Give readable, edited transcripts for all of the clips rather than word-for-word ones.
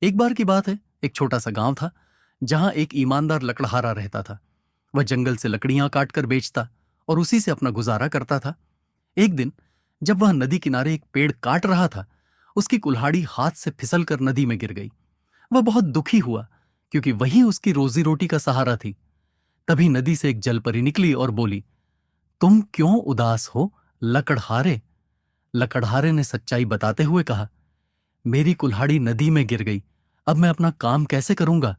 एक बार की बात है, एक छोटा सा गांव था जहां एक ईमानदार लकड़हारा रहता था। वह जंगल से लकड़ियां काटकर बेचता और उसी से अपना गुजारा करता था। एक दिन जब वह नदी किनारे एक पेड़ काट रहा था, उसकी कुल्हाड़ी हाथ से फिसलकर नदी में गिर गई। वह बहुत दुखी हुआ, क्योंकि वही उसकी रोजी रोटी का सहारा थी। तभी नदी से एक जलपरी निकली और बोली, तुम क्यों उदास हो, लकड़हारे? लकड़हारे ने सच्चाई बताते हुए कहा, मेरी कुल्हाड़ी नदी में गिर गई, अब मैं अपना काम कैसे करूंगा?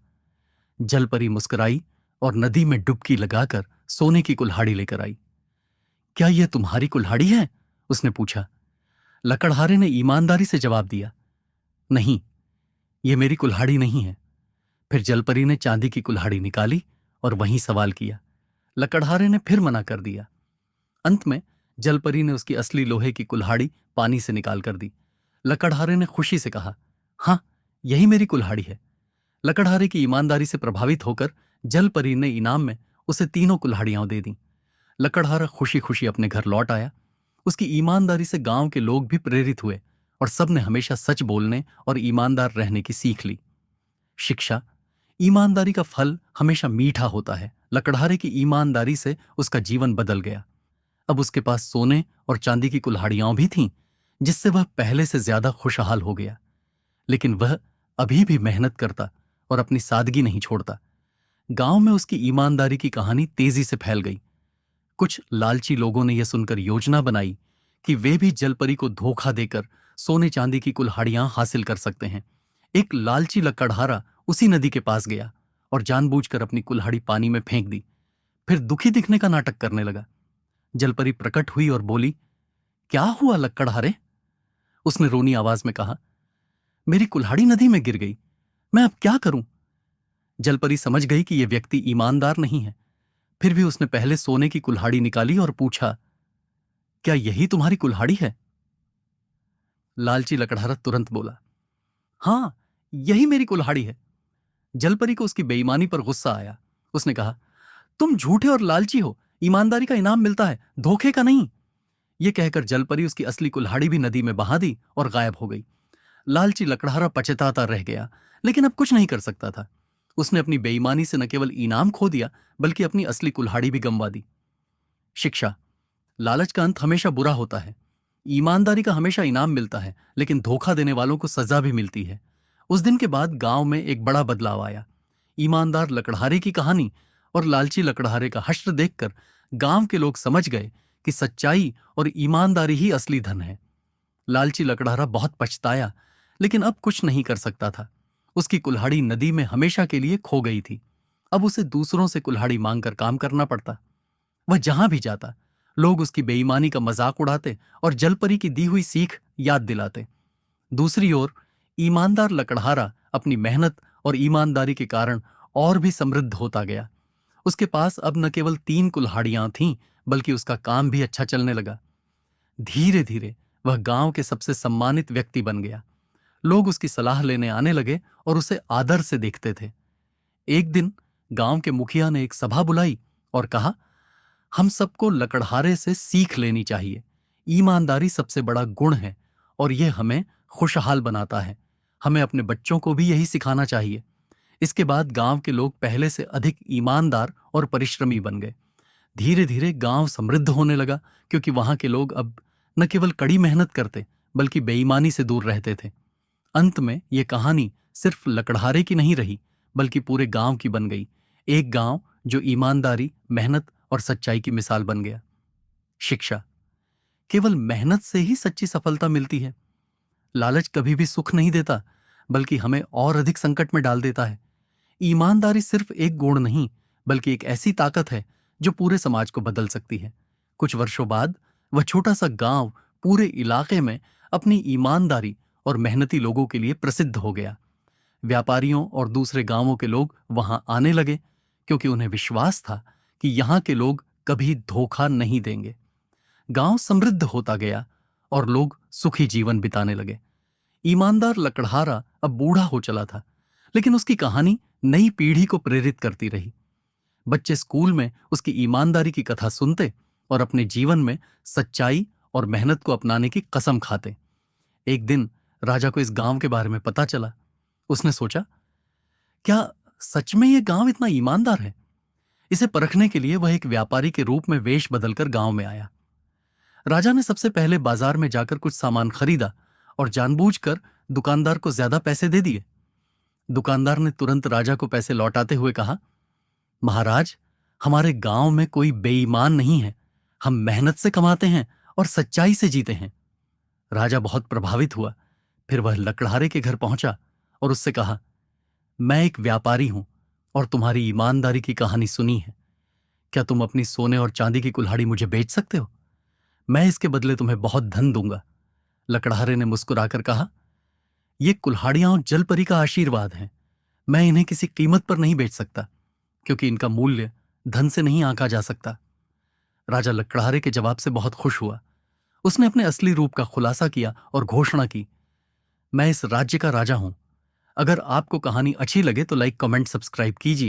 जलपरी मुस्कुराई और नदी में डुबकी लगाकर सोने की कुल्हाड़ी लेकर आई। क्या यह तुम्हारी कुल्हाड़ी है? उसने पूछा। लकड़हारे ने ईमानदारी से जवाब दिया, नहीं, यह मेरी कुल्हाड़ी नहीं है। फिर जलपरी ने चांदी की कुल्हाड़ी निकाली और वहीं सवाल किया। लकड़हारे ने फिर मना कर दिया। अंत में जलपरी ने उसकी असली लोहे की कुल्हाड़ी पानी से निकाल कर दी। लकड़हारे ने खुशी से कहा, हाँ, यही मेरी कुल्हाड़ी है। लकड़हारे की ईमानदारी से प्रभावित होकर जलपरी ने इनाम में उसे तीनों कुल्हाड़ियां दे दी। लकड़हारा खुशी खुशी अपने घर लौट आया। उसकी ईमानदारी से गांव के लोग भी प्रेरित हुए और सबने हमेशा सच बोलने और ईमानदार रहने की सीख ली। शिक्षा। ईमानदारी का फल हमेशा मीठा होता है। लकड़हारे की ईमानदारी से उसका जीवन बदल गया। अब उसके पास सोने और चांदी की कुल्हाड़ियां भी थीं, जिससे वह पहले से ज्यादा खुशहाल हो गया। लेकिन वह अभी भी मेहनत करता और अपनी सादगी नहीं छोड़ता। गांव में उसकी ईमानदारी की कहानी तेजी से फैल गई। कुछ लालची लोगों ने यह सुनकर योजना बनाई कि वे भी जलपरी को धोखा देकर सोने चांदी की कुल्हाड़ियां हासिल कर सकते हैं। एक लालची लकड़हारा उसी नदी के पास गया और जानबूझकर अपनी कुल्हाड़ी पानी में फेंक दी। फिर दुखी दिखने का नाटक करने लगा। जलपरी प्रकट हुई और बोली, क्या हुआ लक्कड़हारे? उसने रोनी आवाज में कहा, मेरी कुल्हाड़ी नदी में गिर गई, मैं अब क्या करूं? जलपरी समझ गई कि यह व्यक्ति ईमानदार नहीं है। फिर भी उसने पहले सोने की कुल्हाड़ी निकाली और पूछा, क्या यही तुम्हारी कुल्हाड़ी है? लालची लकड़हारा तुरंत बोला, हां, यही मेरी कुल्हाड़ी है। जलपरी को उसकी बेईमानी पर गुस्सा आया। उसने कहा, तुम झूठे और लालची हो, ईमानदारी का इनाम मिलता है, धोखे का नहीं। यह कहकर जलपरी उसकी असली कुल्हाड़ी भी नदी में बहा दी और गायब हो गई। लालची लकड़हारा पछताता रह गया, लेकिन अब कुछ नहीं कर सकता था। उसने अपनी बेईमानी से न केवल इनाम खो दिया, बल्कि अपनी असली कुल्हाड़ी भी गंवा दी। शिक्षा। लालच का अंत हमेशा बुरा होता है। ईमानदारी का हमेशा इनाम मिलता है, लेकिन धोखा देने वालों को सजा भी मिलती है। उस दिन के बाद गांव में एक बड़ा बदलाव आया। ईमानदार लकड़हारे की कहानी और लालची लकड़हारे का हश्र देखकर गांव के लोग समझ गए कि सच्चाई और ईमानदारी ही असली धन है। लालची लकड़हारा बहुत पछताया, लेकिन अब कुछ नहीं कर सकता था। उसकी कुल्हाड़ी नदी में हमेशा के लिए खो गई थी। अब उसे दूसरों से कुल्हाड़ी मांगकर काम करना पड़ता। वह जहां भी जाता, लोग उसकी बेईमानी का मजाक उड़ाते और जलपरी की दी हुई सीख याद दिलाते। दूसरी ओर ईमानदार लकड़हारा अपनी मेहनत और ईमानदारी के कारण और भी समृद्ध होता गया। उसके पास अब न केवल 3 कुल्हाड़ियां थीं, बल्कि उसका काम भी अच्छा चलने लगा। धीरे धीरे वह गांव के सबसे सम्मानित व्यक्ति बन गया। लोग उसकी सलाह लेने आने लगे और उसे आदर से देखते थे। एक दिन गांव के मुखिया ने एक सभा बुलाई और कहा, हम सबको लकड़हारे से सीख लेनी चाहिए। ईमानदारी सबसे बड़ा गुण है और यह हमें खुशहाल बनाता है। हमें अपने बच्चों को भी यही सिखाना चाहिए। इसके बाद गांव के लोग पहले से अधिक ईमानदार और परिश्रमी बन गए। धीरे धीरे गांव समृद्ध होने लगा, क्योंकि वहां के लोग अब न केवल कड़ी मेहनत करते, बल्कि बेईमानी से दूर रहते थे। अंत में यह कहानी सिर्फ लकड़हारे की नहीं रही, बल्कि पूरे गांव की बन गई। एक गांव जो ईमानदारी, मेहनत और सच्चाई की मिसाल बन गया। शिक्षा। केवल मेहनत से ही सच्ची सफलता मिलती है। लालच कभी भी सुख नहीं देता, बल्कि हमें और अधिक संकट में डाल देता है। ईमानदारी सिर्फ एक गुण नहीं, बल्कि एक ऐसी ताकत है जो पूरे समाज को बदल सकती है। कुछ वर्षों बाद वह छोटा सा गांव पूरे इलाके में अपनी ईमानदारी और मेहनती लोगों के लिए प्रसिद्ध हो गया। व्यापारियों और दूसरे गांवों के लोग वहां आने लगे, क्योंकि उन्हें विश्वास था कि यहां के लोग कभी धोखा नहीं देंगे। गांव समृद्ध होता गया और लोग सुखी जीवन बिताने लगे। ईमानदार लकड़हारा अब बूढ़ा हो चला था, लेकिन उसकी कहानी नई पीढ़ी को प्रेरित करती रही। बच्चे स्कूल में उसकी ईमानदारी की कथा सुनते और अपने जीवन में सच्चाई और मेहनत को अपनाने की कसम खाते। एक दिन राजा को इस गांव के बारे में पता चला। उसने सोचा, क्या सच में ये गांव इतना ईमानदार है? इसे परखने के लिए वह एक व्यापारी के रूप में वेश बदलकर गांव में आया। राजा ने सबसे पहले बाजार में जाकर कुछ सामान खरीदा और जानबूझकर दुकानदार को ज्यादा पैसे दे दिए। दुकानदार ने तुरंत राजा को पैसे लौटाते हुए कहा, महाराज, हमारे गांव में कोई बेईमान नहीं है। हम मेहनत से कमाते हैं और सच्चाई से जीते हैं। राजा बहुत प्रभावित हुआ। फिर वह लकड़हारे के घर पहुंचा और उससे कहा, मैं एक व्यापारी हूं और तुम्हारी ईमानदारी की कहानी सुनी है। क्या तुम अपनी सोने और चांदी की कुल्हाड़ी मुझे बेच सकते हो? मैं इसके बदले तुम्हें बहुत धन दूंगा। लकड़हारे ने मुस्कुराकर कहा, ये कुल्हाड़ियां और जलपरी का आशीर्वाद हैं। मैं इन्हें किसी कीमत पर नहीं बेच सकता, क्योंकि इनका मूल्य धन से नहीं आंका जा सकता। राजा लकड़हारे के जवाब से बहुत खुश हुआ। उसने अपने असली रूप का खुलासा किया और घोषणा की, मैं इस राज्य का राजा हूं। अगर आपको कहानी अच्छी लगे तो लाइक, कमेंट, सब्सक्राइब कीजिए।